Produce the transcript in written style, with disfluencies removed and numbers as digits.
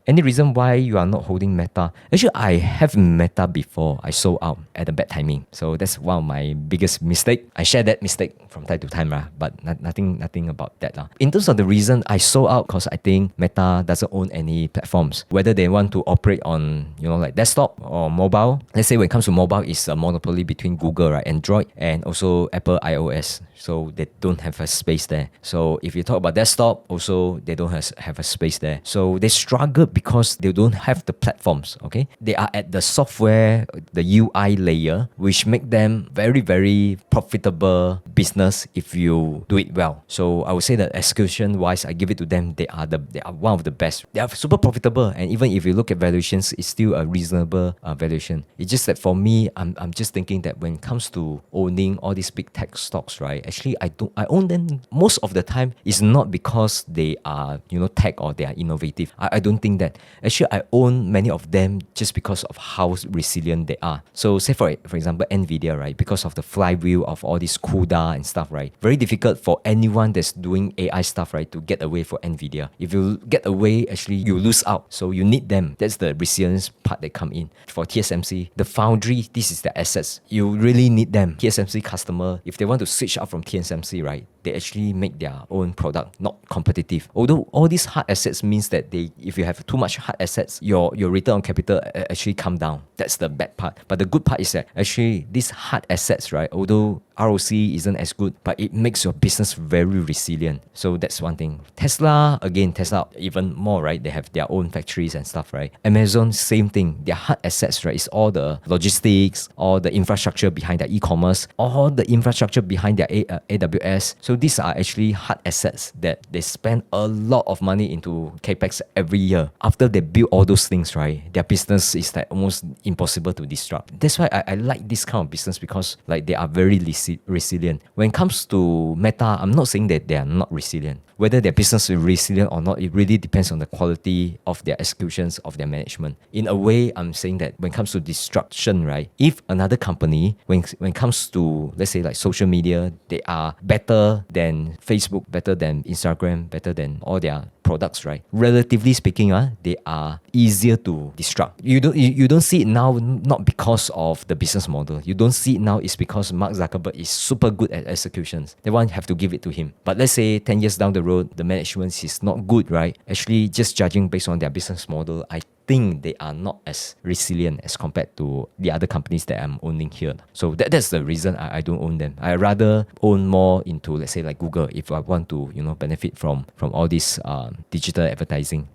Any reason why you are not holding Meta? Actually, I have Meta before. I sold out at a bad timing. So that's one of my biggest mistake. I share that mistake from time to time, but nothing about that. In terms of the reason I sold out, because I think Meta doesn't own any platforms. Whether they want to operate on, like desktop or mobile. Let's say when it comes to mobile, it's a monopoly between Google, right, Android, and also Apple iOS. So they don't have a space there. So if you talk about desktop, also they don't have a space there. So they struggle because they don't have the platforms, okay? They are at the software, the UI layer, which make them very, very profitable business if you do it well. So I would say that execution-wise, I give it to them. They are one of the best. They are super profitable, and even if you look at valuations, it's still a reasonable valuation. It's just that for me, I'm just thinking that when it comes to owning all these big tech stocks, right? Actually, I own them most of the time. It's not because they are tech or they are innovative. I don't think that. Actually, I own many of them just because of how resilient they are. So say for example, Nvidia, right? Because of the flywheel of all this CUDA and stuff, right? Very difficult for anyone that's doing AI stuff, right, to get away for Nvidia. If you get away, actually you lose out. So you need them. That's the resilience part that come in. For TSMC, the foundry, this is the assets. You really need them. TSMC customer, if they want to switch out from TSMC, right, they actually make their own product not competitive. Although all these hard assets means that if you have too much hard assets, your return on capital actually come down. That's the bad part. But the good part is that actually these hard assets, right, although ROC isn't as good, but it makes your business very resilient. So that's one thing. Tesla even more, right? They have their own factories and stuff, right? Amazon, same thing. Their hard assets, right, is all the logistics, all the infrastructure behind their e-commerce, all the infrastructure behind their AWS. So these are actually hard assets that they spend a lot of money into capex every year. After they build all those things, right, their business is like almost impossible to disrupt. That's why I like this kind of business, because like they are very resilient. When it comes to Meta, I'm not saying that they are not resilient. Whether their business is resilient or not, it really depends on the quality of their executions, of their management. In a way, I'm saying that when it comes to disruption, right, if another company, when it comes to, let's say like social media, they are better than Facebook, better than Instagram, better than all their products, right? Relatively speaking, they are easier to disrupt. You don't see it now, not because of the business model. You don't see it now, it's because Mark Zuckerberg is super good at executions. They want have to give it to him. But let's say 10 years down the road, the management is not good, right? Actually, just judging based on their business model, I think they are not as resilient as compared to the other companies that I'm owning here. So that's the reason I don't own them. I rather own more into, let's say like Google, if I want to benefit from all this digital advertising.